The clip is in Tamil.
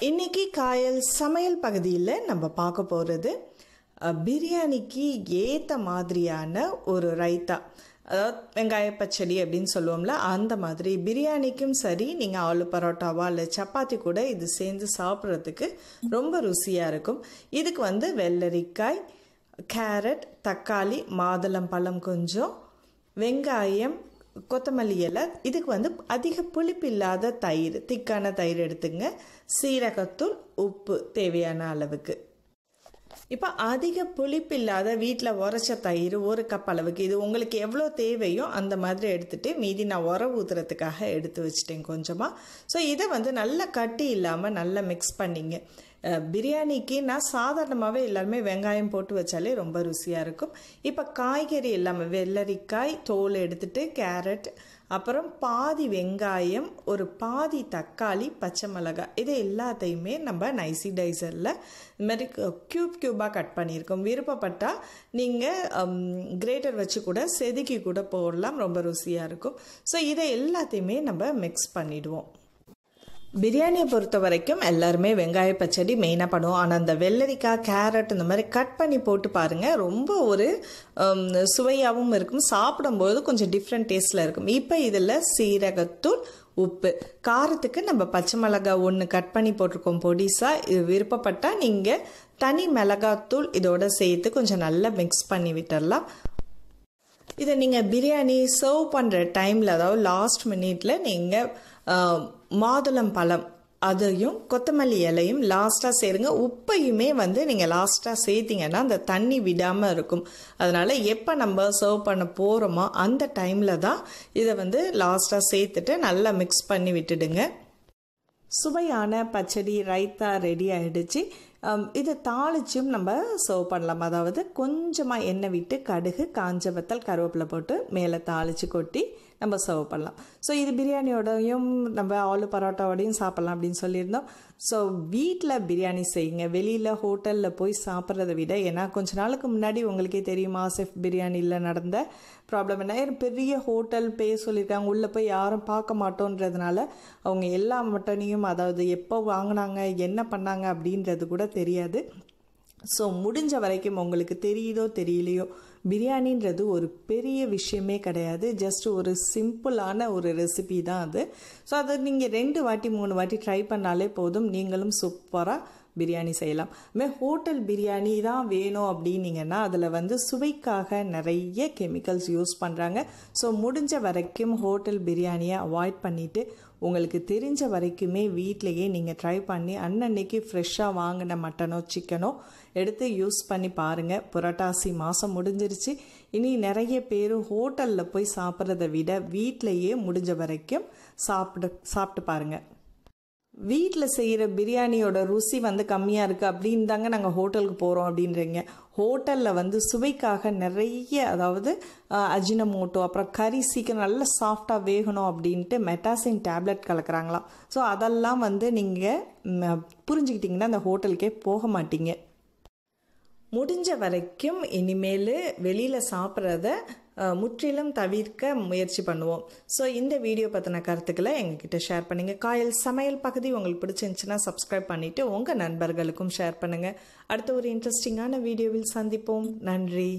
இன்னைக்கு காயல் சமையல் பகுதியில் நம்ம பார்க்க போகிறது பிரியாணிக்கு ஏற்ற மாதிரியான ஒரு ரைத்தா, அதாவது வெங்காய பச்சடி அப்படின்னு சொல்லுவோம்ல, அந்த மாதிரி பிரியாணிக்கும் சரி, நீங்கள் ஆலு பரோட்டாவா இல்லை சப்பாத்தி கூட இது சேர்ந்து சாப்பிட்றதுக்கு ரொம்ப ருசியாக இருக்கும். இதுக்கு வெள்ளரிக்காய், கேரட், தக்காளி, மாதுளம்பழம் கொஞ்சம், வெங்காயம், கொத்தமல்லி இலை, இதுக்கு அதிக புளிப்பு இல்லாத தயிர், திக்கான தயிர் எடுத்துங்க, சீரகத்தூள், உப்பு தேவையான அளவுக்கு. இப்போ அதிக புளிப்பு இல்லாத வீட்டில் உரைச்ச தயிர் 1 கப் அளவுக்கு, இது உங்களுக்கு எவ்வளோ தேவையோ அந்த மாதிரி எடுத்துகிட்டு மீதி நான் ஊற்றுறதுக்காக எடுத்து வச்சுட்டேன் கொஞ்சமாக. ஸோ இதை நல்லா கட்டி இல்லாமல் நல்லா மிக்ஸ் பண்ணிங்க. பிரியாணிக்கு நான் சாதாரணமாகவே எல்லாருமே வெங்காயம் போட்டு வச்சாலே ரொம்ப ருசியாக இருக்கும். இப்போ காய்கறி எல்லாமே வெள்ளரிக்காய் தோல் எடுத்துகிட்டு, கேரட், அப்புறம் பாதி வெங்காயம், ஒரு பாதி தக்காளி, பச்சை மிளகாய், இது எல்லாத்தையுமே நம்ம நைசி டைசரில் இது மாதிரி க்யூபாக கட் பண்ணியிருக்கோம். விருப்பப்பட்டால் நீங்கள் கிரேட்டர் வச்சு கூட செதுக்கி கூட போடலாம், ரொம்ப ருசியாக இருக்கும். ஸோ இதை எல்லாத்தையுமே நம்ம மிக்ஸ் பண்ணிவிடுவோம். பிரியாணியை பொறுத்த வரைக்கும் எல்லாருமே வெங்காய பச்சடி மெயினாக பண்ணுவோம். ஆனால் அந்த வெள்ளரிக்காய், கேரட் இந்த மாதிரி கட் பண்ணி போட்டு பாருங்கள், ரொம்ப ஒரு சுவையாகவும் இருக்கும், சாப்பிடும்போது கொஞ்சம் டிஃப்ரெண்ட் டேஸ்ட்டில் இருக்கும். இப்போ இதில் சீரகத்தூள், உப்பு, காரத்துக்கு நம்ம பச்சை மிளகாய் 1 கட் பண்ணி போட்டிருக்கோம் பொடிசாக. இது விருப்பப்பட்டால் நீங்கள் தனி மிளகாத்தூள் இதோட சேர்த்து கொஞ்சம் நல்லா மிக்ஸ் பண்ணி விட்டுடலாம். இதை நீங்கள் பிரியாணி சர்வ் பண்ணுற டைமில், அதாவது லாஸ்ட் மினிட்ல நீங்கள் மாதுளம் பழம் அதையும் கொத்தமல்லி இலையும் லாஸ்ட்டாக சேருங்க. உப்பையுமே நீங்கள் லாஸ்ட்டாக சேர்த்திங்கன்னா அந்த தண்ணி விடாமல் இருக்கும். அதனால் எப்போ நம்ம சர்வ் பண்ண போகிறோமோ அந்த டைமில் தான் இதை லாஸ்ட்டாக சேர்த்துட்டு நல்லா மிக்ஸ் பண்ணி விட்டுடுங்க. சுவையான பச்சடி ரைத்தா ரெடி ஆகிடுச்சு. இதை தாளிச்சும் நம்ம சர்வ் பண்ணலாம். அதாவது கொஞ்சமாக எண்ணெய் விட்டு கடுகு, காஞ்ச வத்தல், கருவேப்பிலை போட்டு மேலே தாளித்து கொட்டி நம்ம சர்வ் பண்ணலாம். ஸோ இது பிரியாணியோடையும் நம்ம ஆலு பரோட்டாவோடையும் சாப்பிட்லாம் அப்படின்னு சொல்லியிருந்தோம். ஸோ வீட்டில் பிரியாணி செய்யுங்க. வெளியில் ஹோட்டலில் போய் சாப்பிட்றத விட, ஏன்னா கொஞ்ச நாளுக்கு முன்னாடி உங்களுக்கே தெரியுமா ஆசிஃப் பிரியாணியில் நடந்த ப்ராப்ளம் என்ன, பெரிய ஹோட்டல் பேர் சொல்லியிருக்காங்க, உள்ளே போய் யாரும் பார்க்க மாட்டோன்றதுனால அவங்க எல்லா மட்டனையும், அதாவது எப்போ வாங்கினாங்க, என்ன பண்ணாங்க அப்படின்றது கூட தெரியாது. ஸோ முடிஞ்ச வரைக்கும் உங்களுக்கு தெரியுதோ தெரியலையோ, பிரியாணின்றது ஒரு பெரிய விஷயமே கிடையாது, ஜஸ்ட் ஒரு சிம்பிளான ஒரு ரெசிபி தான் அது. ஸோ அதை நீங்கள் 2 வாட்டி 3 வாட்டி ட்ரை பண்ணாலே போதும், நீங்களும் சூப்பராக பிரியாணி செய்யலாம். ஹோட்டல் பிரியாணி தான் வேணும் அப்படின்னீங்கன்னா அதில் சுவைக்காக நிறைய கெமிக்கல்ஸ் யூஸ் பண்ணுறாங்க. ஸோ முடிஞ்ச வரைக்கும் ஹோட்டல் பிரியாணியை அவாய்ட் பண்ணிவிட்டு உங்களுக்கு தெரிஞ்ச வரைக்குமே வீட்டிலையே நீங்கள் ட்ரை பண்ணி அன்னன்னைக்கு ஃப்ரெஷ்ஷாக வாங்கின மட்டனோ சிக்கனோ எடுத்து யூஸ் பண்ணி பாருங்கள். புரட்டாசி மாதம் முடிஞ்சிருச்சு. இனி நிறைய பேர் ஹோட்டலில் போய் சாப்பிட்றத விட வீட்டிலையே முடிஞ்ச வரைக்கும் சாப்பிட்டு பாருங்கள். வீட்டில் செய்கிற பிரியாணியோட ருசி கம்மியாக இருக்குது அப்படின்னு தாங்க நாங்கள் ஹோட்டலுக்கு போகிறோம் அப்படின்றீங்க. ஹோட்டலில் சுவைக்காக நிறைய, அதாவது அஜினமோட்டோ, அப்புறம் கறி சீக்கிரம் நல்லா சாஃப்டாக வேகணும் அப்படின்ட்டு மெட்டாசின் டேப்லெட் கலக்கிறாங்களாம். ஸோ அதெல்லாம் நீங்கள் புரிஞ்சுக்கிட்டிங்கன்னா அந்த ஹோட்டலுக்கே போக மாட்டீங்க. முடிஞ்ச வரைக்கும் இனிமேல் வெளியில் சாப்பிட்றத முற்றிலும் தவிர்க்க முயற்சி பண்ணுவோம். ஸோ இந்த வீடியோ பற்றின கருத்துக்களை எங்ககிட்ட ஷேர் பண்ணுங்கள். காயல் சமையல் பகுதி உங்களுக்கு பிடிச்சிருந்துச்சுன்னா சப்ஸ்கிரைப் பண்ணிவிட்டு உங்கள் நண்பர்களுக்கும் ஷேர் பண்ணுங்கள். அடுத்த ஒரு இன்ட்ரெஸ்டிங்கான வீடியோவில் சந்திப்போம். நன்றி.